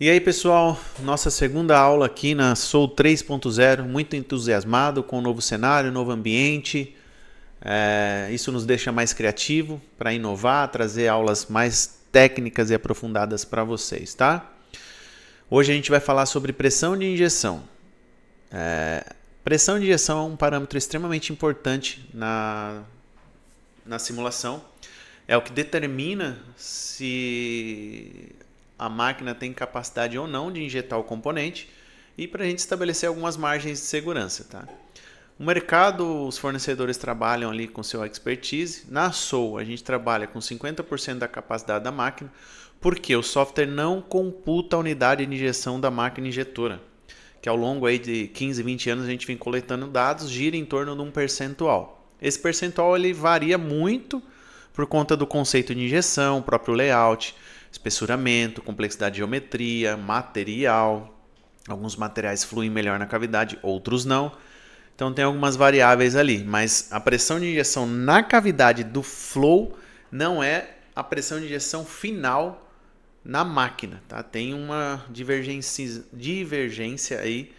E aí, pessoal, nossa segunda aula aqui na Soul 3.0, muito entusiasmado com o novo cenário, novo ambiente. Isso nos deixa mais criativo para inovar, trazer aulas mais técnicas e aprofundadas para vocês, tá? Hoje a gente vai falar sobre pressão de injeção. Pressão de injeção é um parâmetro extremamente importante na simulação. É o que determina se a máquina tem capacidade ou não de injetar o componente e para a gente estabelecer algumas margens de segurança. Tá? O mercado, os fornecedores trabalham ali com seu expertise. Na Soul, a gente trabalha com 50% da capacidade da máquina, porque o software não computa a unidade de injeção da máquina injetora, que ao longo aí de 15, 20 anos a gente vem coletando dados, gira em torno de um percentual. Esse percentual ele varia muito por conta do conceito de injeção, próprio layout, espessuramento, complexidade de geometria, material. Alguns materiais fluem melhor na cavidade, outros não. Então tem algumas variáveis ali, mas a pressão de injeção na cavidade do flow não é a pressão de injeção final na máquina, tá? Tem uma divergência aí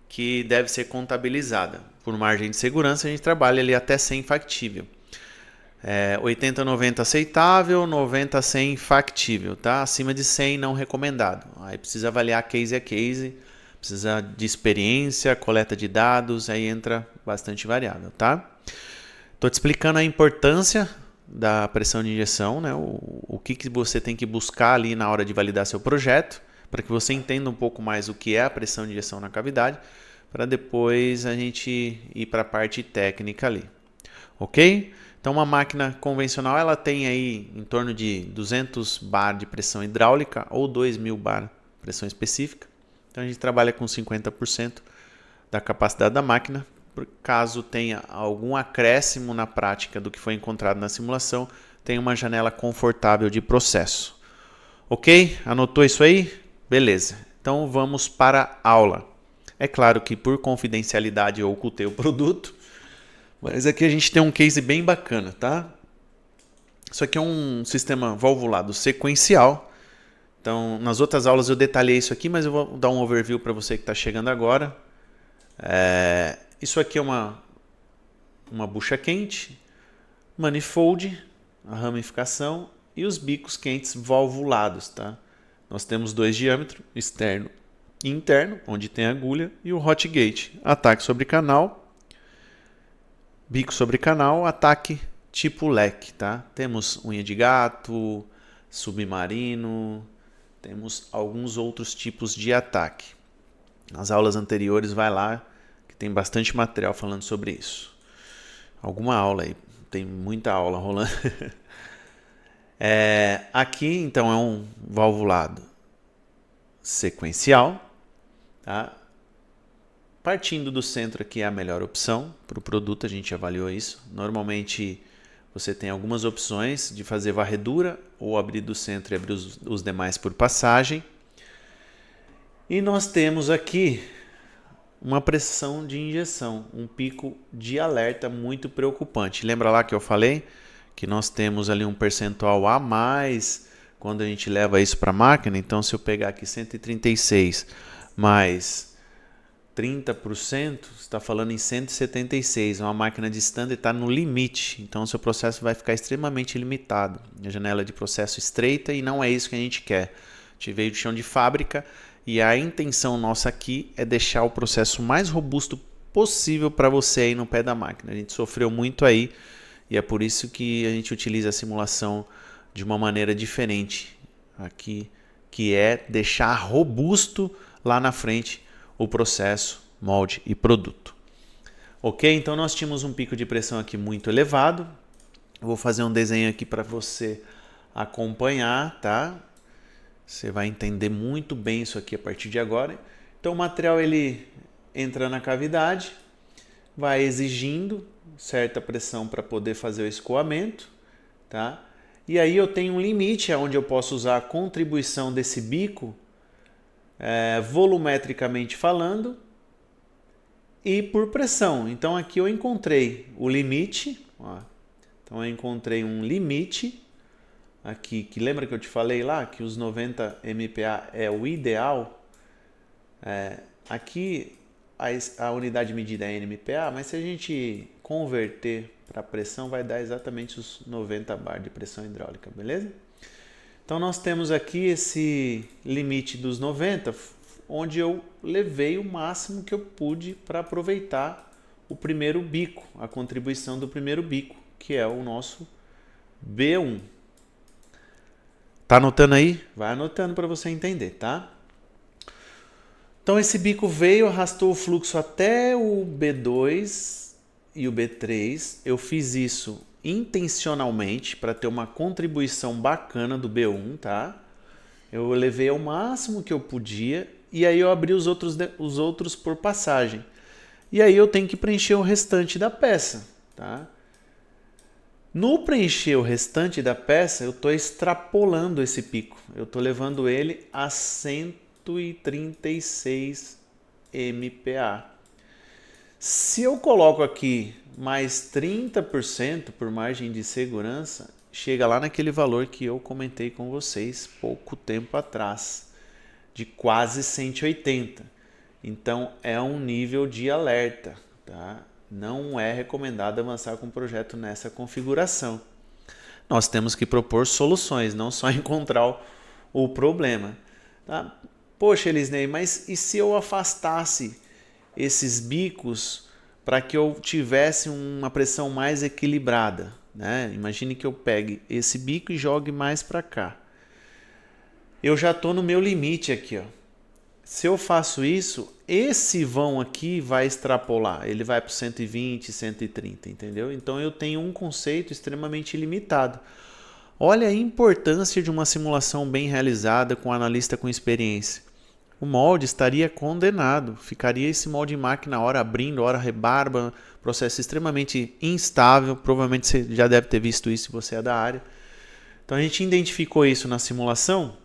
que deve ser contabilizada. Por margem de segurança, a gente trabalha ali até 100 factível. 80-90 aceitável, 90-100 factível, tá? Acima de 100 não recomendado. Aí precisa avaliar case a case, precisa de experiência, coleta de dados, aí entra bastante variável, tá? Estou te explicando a importância da pressão de injeção, né? O que você tem que buscar ali na hora de validar seu projeto, para que você entenda um pouco mais o que é a pressão de injeção na cavidade, para depois a gente ir para a parte técnica ali, ok? Então uma máquina convencional ela tem aí em torno de 200 bar de pressão hidráulica ou 2000 bar de pressão específica. Então a gente trabalha com 50% da capacidade da máquina. Caso tenha algum acréscimo na prática do que foi encontrado na simulação, tem uma janela confortável de processo. Ok? Anotou isso aí? Beleza. Então vamos para a aula. É claro que por confidencialidade eu ocultei o produto, mas aqui a gente tem um case bem bacana, tá? Isso aqui é um sistema valvulado sequencial. Então, nas outras aulas eu detalhei isso aqui, mas eu vou dar um overview para você que está chegando agora. Isso aqui é uma bucha quente, manifold, a ramificação e os bicos quentes valvulados, tá? Nós temos dois diâmetros, externo e interno, onde tem agulha, e o hot gate, ataque sobre canal, bico sobre canal, ataque tipo leque, tá? Temos unha de gato, submarino, temos alguns outros tipos de ataque. Nas aulas anteriores vai lá, que tem bastante material falando sobre isso. Alguma aula aí, tem muita aula rolando. Aqui então é um valvulado sequencial, tá? Partindo do centro aqui é a melhor opção para o produto, a gente avaliou isso. Normalmente você tem algumas opções de fazer varredura ou abrir do centro e abrir os demais por passagem. E nós temos aqui uma pressão de injeção, um pico de alerta muito preocupante. Lembra lá que eu falei que nós temos ali um percentual a mais quando a gente leva isso para a máquina? Então, se eu pegar aqui 136 mais 30%, você está falando em 176. Uma máquina de standard está no limite, então o seu processo vai ficar extremamente limitado. A janela de processo estreita e não é isso que a gente quer. A gente veio de chão de fábrica e a intenção nossa aqui é deixar o processo mais robusto possível para você aí no pé da máquina. A gente sofreu muito aí e é por isso que a gente utiliza a simulação de uma maneira diferente aqui, que é deixar robusto lá na frente o processo, molde e produto. Ok? Então nós tínhamos um pico de pressão aqui muito elevado. Eu vou fazer um desenho aqui para você acompanhar, tá? Você vai entender muito bem isso aqui a partir de agora. Então o material ele entra na cavidade, vai exigindo certa pressão para poder fazer o escoamento, tá? E aí eu tenho um limite onde eu posso usar a contribuição desse bico volumetricamente falando e por pressão. Então aqui eu encontrei o limite, ó. Então eu encontrei um limite aqui, que lembra que eu te falei lá que os 90 MPa é o ideal? Aqui a unidade medida é NMPa, mas se a gente converter para pressão, vai dar exatamente os 90 bar de pressão hidráulica, beleza? Então nós temos aqui esse limite dos 90, onde eu levei o máximo que eu pude para aproveitar o primeiro bico, a contribuição do primeiro bico, que é o nosso B1. Tá anotando aí? Vai anotando para você entender, tá? Então esse bico veio, arrastou o fluxo até o B2 e o B3. Eu fiz isso intencionalmente para ter uma contribuição bacana do B1, tá? Eu levei ao máximo que eu podia e aí eu abri os outros por passagem. E aí eu tenho que preencher o restante da peça, tá? No preencher o restante da peça, eu estou extrapolando esse pico. Eu estou levando ele a 136 MPa. Se eu coloco aqui mais 30% por margem de segurança, chega lá naquele valor que eu comentei com vocês pouco tempo atrás, de quase 180. Então é um nível de alerta, tá? Não é recomendado avançar com o projeto nessa configuração. Nós temos que propor soluções, não só encontrar o problema. Tá? Poxa, Elisnei, mas e se eu afastasse esses bicos para que eu tivesse uma pressão mais equilibrada? Né? Imagine que eu pegue esse bico e jogue mais para cá. Eu já estou no meu limite aqui, ó. Se eu faço isso, esse vão aqui vai extrapolar, ele vai para 120, 130, entendeu? Então eu tenho um conceito extremamente limitado. Olha a importância de uma simulação bem realizada com um analista com experiência. O molde estaria condenado, ficaria esse molde em máquina hora abrindo, hora rebarba, processo extremamente instável, provavelmente você já deve ter visto isso se você é da área. Então a gente identificou isso na simulação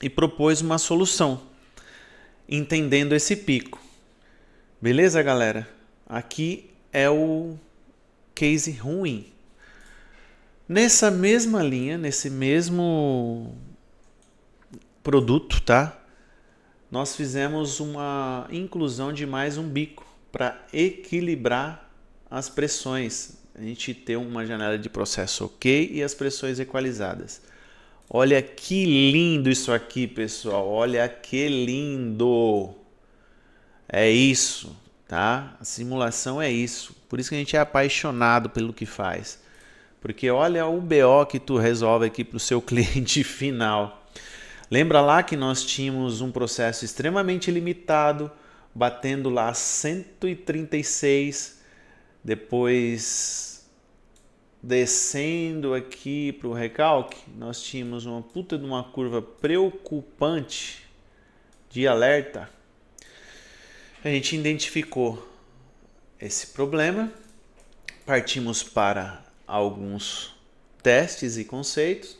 e propôs uma solução, entendendo esse pico. Beleza, galera? Aqui é o case ruim. Nessa mesma linha, nesse mesmo produto, tá? Nós fizemos uma inclusão de mais um bico para equilibrar as pressões. A gente ter uma janela de processo ok e as pressões equalizadas. Olha que lindo isso aqui, pessoal. Olha que lindo. É isso, tá? A simulação é isso. Por isso que a gente é apaixonado pelo que faz. Porque olha o BO que tu resolve aqui para o seu cliente final. Lembra lá que nós tínhamos um processo extremamente limitado, batendo lá 136, depois descendo aqui para o recalque, nós tínhamos uma puta de uma curva preocupante de alerta. A gente identificou esse problema, partimos para alguns testes e conceitos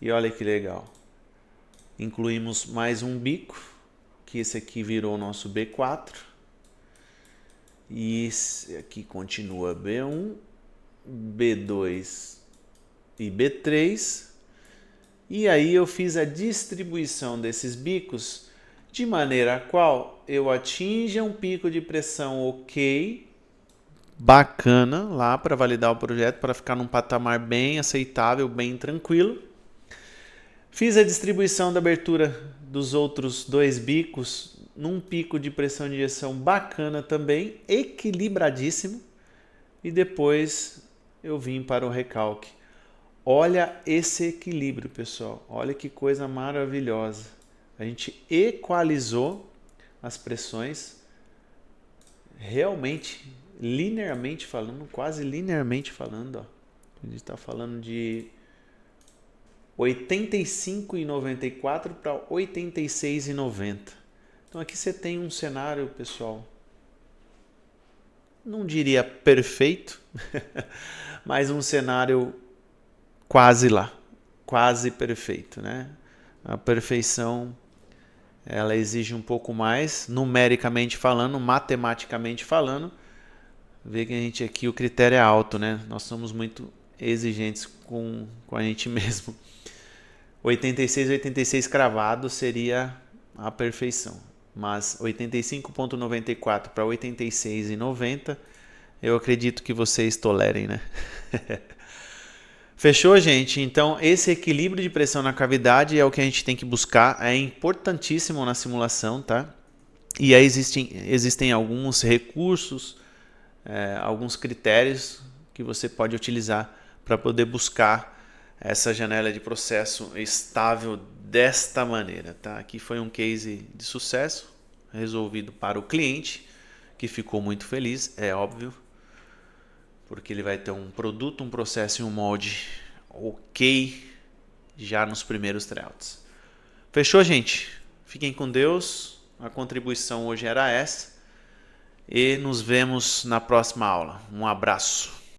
e olha que legal. Incluímos mais um bico, que esse aqui virou o nosso B4. E esse aqui continua B1, B2 e B3. E aí eu fiz a distribuição desses bicos de maneira a qual eu atinja um pico de pressão ok, bacana, lá para validar o projeto, para ficar num patamar bem aceitável, bem tranquilo. Fiz a distribuição da abertura dos outros dois bicos num pico de pressão de injeção bacana também, equilibradíssimo. E depois eu vim para o recalque. Olha esse equilíbrio, pessoal. Olha que coisa maravilhosa. A gente equalizou as pressões realmente, linearmente falando, quase linearmente falando. Ó. A gente está falando de 85,94 para 86,90. Então aqui você tem um cenário, pessoal, não diria perfeito, mas um cenário quase lá, quase perfeito, né? A perfeição, ela exige um pouco mais, numericamente falando, matematicamente falando. Vê que a gente aqui, o critério é alto, né? Nós somos muito exigentes com a gente mesmo. 86 cravado seria a perfeição. Mas 85,94 para 86,90, eu acredito que vocês tolerem, né? Fechou, gente? Então, esse equilíbrio de pressão na cavidade é o que a gente tem que buscar. É importantíssimo na simulação, tá? E aí existem alguns recursos, alguns critérios que você pode utilizar para poder buscar essa janela de processo estável desta maneira, tá? Aqui foi um case de sucesso resolvido para o cliente, que ficou muito feliz, é óbvio, porque ele vai ter um produto, um processo e um molde ok já nos primeiros tryouts. Fechou, gente? Fiquem com Deus. A contribuição hoje era essa. E nos vemos na próxima aula. Um abraço.